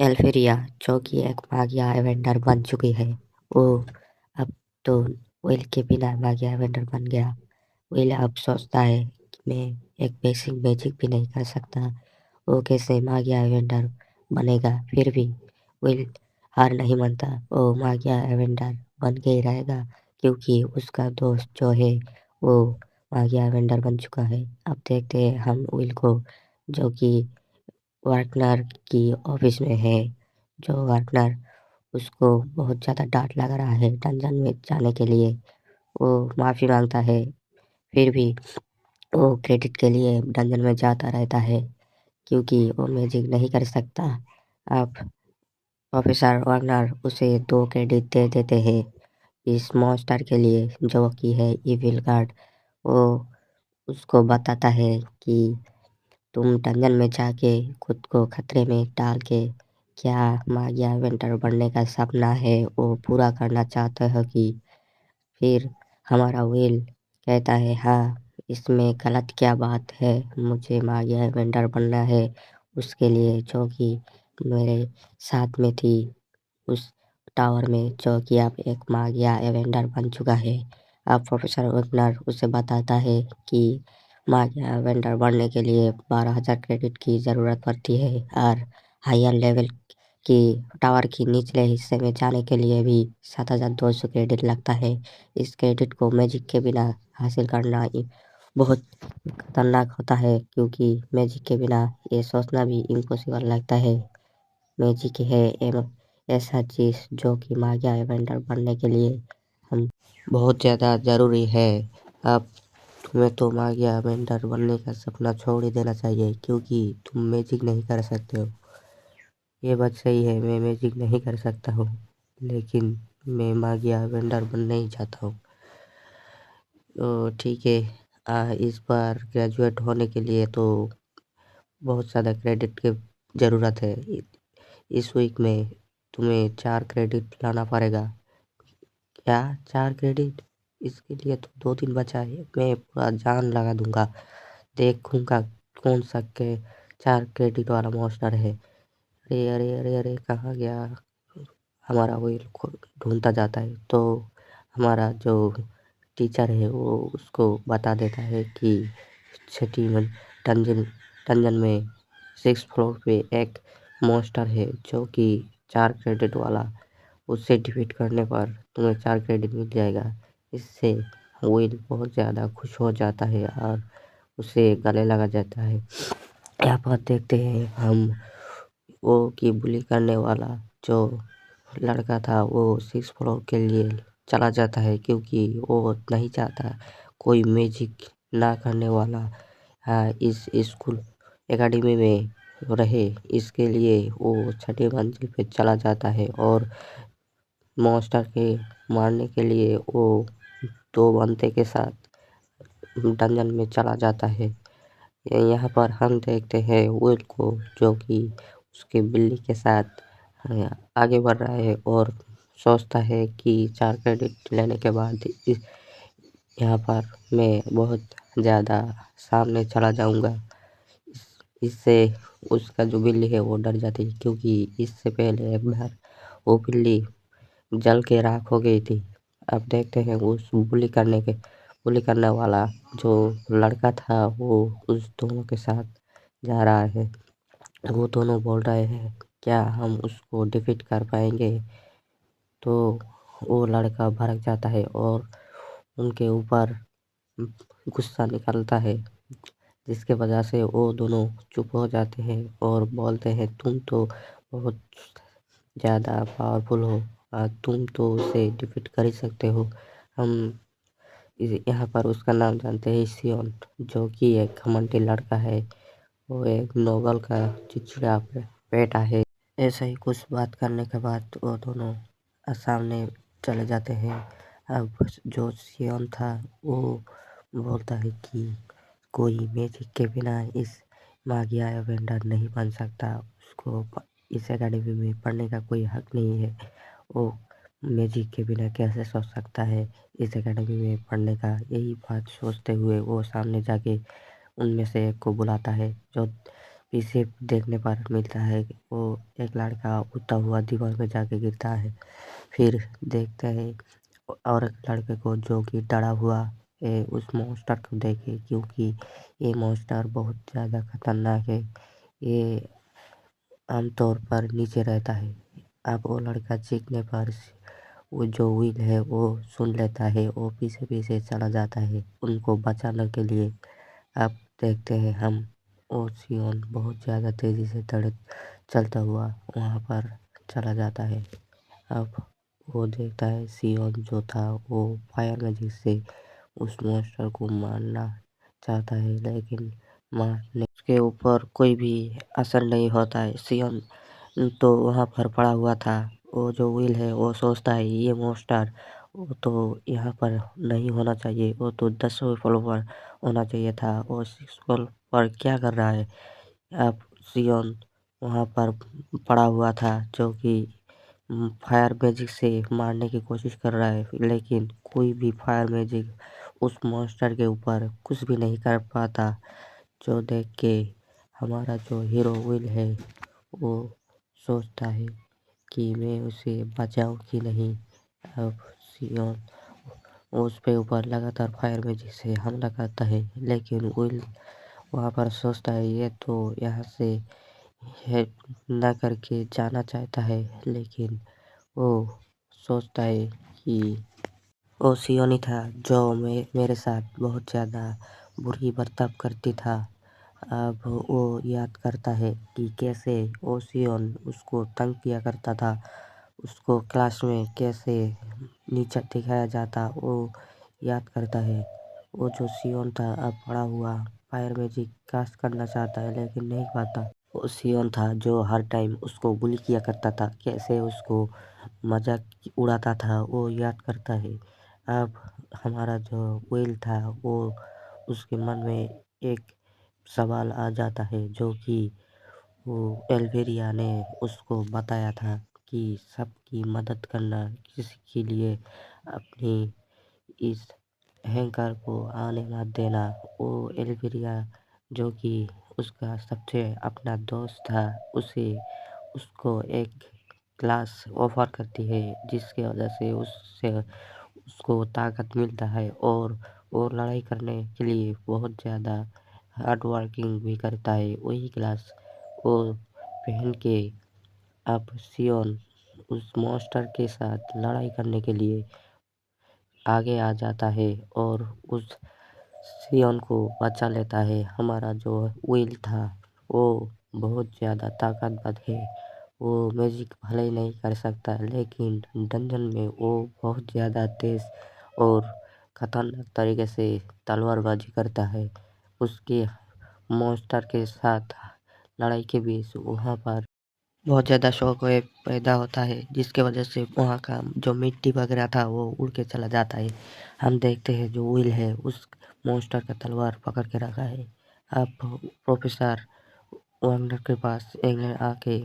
एल्फेरिया, जो कि एक मागिया एवेंडर बन चुकी है, वो अब तो विल के बिना मागिया एवेंडर बन गया। विल अब सोचता है कि मैं एक बेसिक मैजिक भी नहीं कर सकता, वो कैसे मागिया एवेंडर बनेगा। फिर भी विल हार नहीं मानता, वो मागिया एवेंडर बन के ही रहेगा, क्योंकि उसका दोस्त जो है वो मागिया एवेंडर बन चुका है। अब देखते हैं हम विल को, जो कि वार्टनर की ऑफिस में है। जो वार्टनर उसको बहुत ज़्यादा डांट लग रहा है डंजन में जाने के लिए। वो माफ़ी मांगता है, फिर भी वो क्रेडिट के लिए डंजन में जाता रहता है, क्योंकि वो मैजिक नहीं कर सकता। अब प्रोफेसर वार्नर उसे 2 क्रेडिट दे देते हैं इस मॉन्स्टर के लिए, जो कि है इविल गार्ड। वो उसको बताता है कि तुम डंजन में जाके खुद को खतरे में डाल के क्या मागिया इवेंटर बनने का सपना है वो पूरा करना चाहते हो कि। फिर हमारा विल कहता है, हाँ, इसमें गलत क्या बात है, मुझे मागिया इवेंटर बनना है उसके लिए, जो कि मेरे साथ में थी उस टावर में, जो कि अब एक मागिया एवेंडर बन चुका है। अब प्रोफेसर वेगनर उसे बताता है कि मागिया एवेंडर बनने के लिए 12,000 क्रेडिट की ज़रूरत पड़ती है, और हायर लेवल की टावर की निचले हिस्से में जाने के लिए भी 7,200 क्रेडिट लगता है। इस क्रेडिट को मैजिक के बिना हासिल करना बहुत खतरनाक होता है, क्योंकि मैजिक के बिना ये सोचना भी इम्पॉसिबल लगता है। मैजिक है ऐसा चीज़ जो कि मागिया इवेंटर बनने के लिए हम बहुत ज़्यादा ज़रूरी है। अब तुम्हें तो मागिया इवेंटर बनने का सपना छोड़ ही देना चाहिए, क्योंकि तुम मैजिक नहीं कर सकते हो। ये बात सही है, मैं मैजिक नहीं कर सकता हूँ, लेकिन मैं मागिया इवेंटर बनना ही चाहता हूँ। तो ठीक है, इस बार ग्रेजुएट होने के लिए तो बहुत ज़्यादा क्रेडिट की ज़रूरत है। इस वीक में तुम्हें 4 क्रेडिट लाना पड़ेगा। क्या 4 क्रेडिट? इसके लिए तो 2 दिन बचा है, मैं पूरा जान लगा दूंगा, देखूंगा कौन सा के 4 क्रेडिट वाला मॉन्स्टर है। अरे अरे अरे अरे, कहाँ गया हमारा व्हील? ढूंढता जाता है तो हमारा जो टीचर है वो उसको बता देता है कि छठी में डंजन डंजन में 6 फ्लोर पे एक मॉन्स्टर है, जो कि 4 क्रेडिट वाला। उससे डिफीट करने पर तुम्हें 4 क्रेडिट मिल जाएगा। इससे विल बहुत ज़्यादा खुश हो जाता है और उसे गले लगा जाता है। यहाँ पर देखते हैं हम, वो कि बुली करने वाला जो लड़का था वो 6 फ्लोर के लिए चला जाता है, क्योंकि वो नहीं चाहता कोई मैजिक ना करने वाला इस स्कूल एकेडमी में रहे। इसके लिए वो छठी मंजिल पे चला जाता है और मॉन्स्टर के मारने के लिए वो 2 बंदे के साथ डंजन में चला जाता है। यहाँ पर हम देखते हैं विल को, जो कि उसके बिल्ली के साथ आगे बढ़ रहा है और सोचता है कि 4 क्रेडिट लेने के बाद यहाँ पर मैं बहुत ज़्यादा सामने चला जाऊँगा। इससे उसका जो बिल्ली है वो डर जाती है, क्योंकि इससे पहले एक बार वो बिल्ली जल के राख हो गई थी। अब देखते हैं उस बुली करने वाला जो लड़का था वो उस दोनों के साथ जा रहा है। वो दोनों बोल रहे हैं, क्या हम उसको डिफीट कर पाएंगे? तो वो लड़का भड़क जाता है और उनके ऊपर गुस्सा निकलता है, जिसके वजह से वो दोनों चुप हो जाते हैं और बोलते हैं, तुम तो बहुत ज़्यादा पावरफुल हो, तुम तो उसे डिफीट कर ही सकते हो। हम यहाँ पर उसका नाम जानते हैं सियोन, जो कि एक घमंडी लड़का है। वो एक नोबल का चिड़चिड़ा बेटा है। ऐसे ही कुछ बात करने के बाद वो दोनों सामने चले जाते हैं। अब जो सियोन था वो बोलता है कि कोई मैजिक के बिना इस मागिया एवेंडर नहीं बन सकता, उसको इस एकेडमी में पढ़ने का कोई हक नहीं है। वो मैजिक के बिना कैसे सोच सकता है इस एकेडमी में पढ़ने का? यही बात सोचते हुए वो सामने जाके उनमें से एक को बुलाता है, जो पीछे देखने पर मिलता है कि वो एक लड़का उड़ता हुआ दीवार में जाके गिरता है। फिर देखते हैं और एक लड़के को जो कि डरा हुआ उस मॉन्स्टर को देखे, क्योंकि ये मॉन्स्टर बहुत ज़्यादा खतरनाक है। ये आमतौर पर नीचे रहता है। अब वो लड़का चीखने पर वो जो व्हील है वो सुन लेता है, वो पीछे पीछे चला जाता है उनको बचाने के लिए। अब देखते हैं हम वो सियोन बहुत ज़्यादा तेज़ी से चलता हुआ वहाँ पर चला जाता है। अब वो देखता है सियोन जो था वो फायर मैजिक से उस मॉन्स्टर को मारना चाहता है, लेकिन मारने उसके ऊपर कोई भी असर नहीं होता है। सियोन तो वहाँ पर पड़ा हुआ था। वो जो व्हील है वो सोचता है ये मॉन्स्टर वो तो यहाँ पर नहीं होना चाहिए, वो तो 10वें फ्लोर पर होना चाहिए था, वो 6 फ्लोर पर क्या कर रहा है। अब सियोन वहाँ पर पड़ा हुआ था जो कि फायर मैजिक से मारने की कोशिश कर रहा है, लेकिन कोई भी फायर मैजिक उस मॉन्स्टर के ऊपर कुछ भी नहीं कर पाता। जो देख के हमारा जो हीरो विल है वो सोचता है कि मैं उसे बचाऊं कि नहीं। अब सियोन उस पे ऊपर लगातार फायर मैजिक से हमला करता है, लेकिन विल वहाँ पर सोचता है ये तो यहाँ से है ना करके जाना चाहता है, लेकिन वो सोचता है कि वो सियोन ही था जो मेरे साथ बहुत ज़्यादा बुरी बर्ताव करती था। अब वो याद करता है कि कैसे वो सियोन उसको तंग किया करता था, उसको क्लास में कैसे नीचा दिखाया जाता वो याद करता है। वो जो सियोन था अब बड़ा हुआ फायर मैजिक कास्ट करना चाहता है, लेकिन नहीं पाता। वो सियोन था जो हर टाइम उसको बुली किया करता था, कैसे उसको मजाक उड़ाता था वो याद करता है। अब हमारा जो व्हेल था वो उसके मन में एक सवाल आ जाता है जो कि वो एल्वेरिया ने उसको बताया था कि सबकी मदद करना, किसी के लिए अपनी इस अहंकार को आने मत देना। वो एल्वेरिया जो कि उसका सबसे अपना दोस्त था उसे उसको एक क्लास ऑफर करती है, जिसकी वजह से उससे उसको ताकत मिलता है और वो लड़ाई करने के लिए बहुत ज़्यादा हार्ड वर्किंग भी करता है। वही क्लास वो पहन के अब सियोन उस मॉन्स्टर के साथ लड़ाई करने के लिए आगे आ जाता है और उस सियोन को बचा लेता है। हमारा जो विल था वो बहुत ज़्यादा ताकतवर है। वो मैजिक भले ही नहीं कर सकता, लेकिन डंजन में वो बहुत ज़्यादा तेज़ और खतरनाक तरीके से तलवारबाजी करता है। उसके मॉन्स्टर के साथ लड़ाई के बीच वहाँ पर बहुत ज़्यादा शौक पैदा होता है, जिसके वजह से वहाँ का जो मिट्टी वगैरह था वो उड़ के चला जाता है। हम देखते हैं जो विल है उस मॉन्स्टर का तलवार पकड़ के रखा है। अब प्रोफेसर वंडर के पास इंग्लैंड आके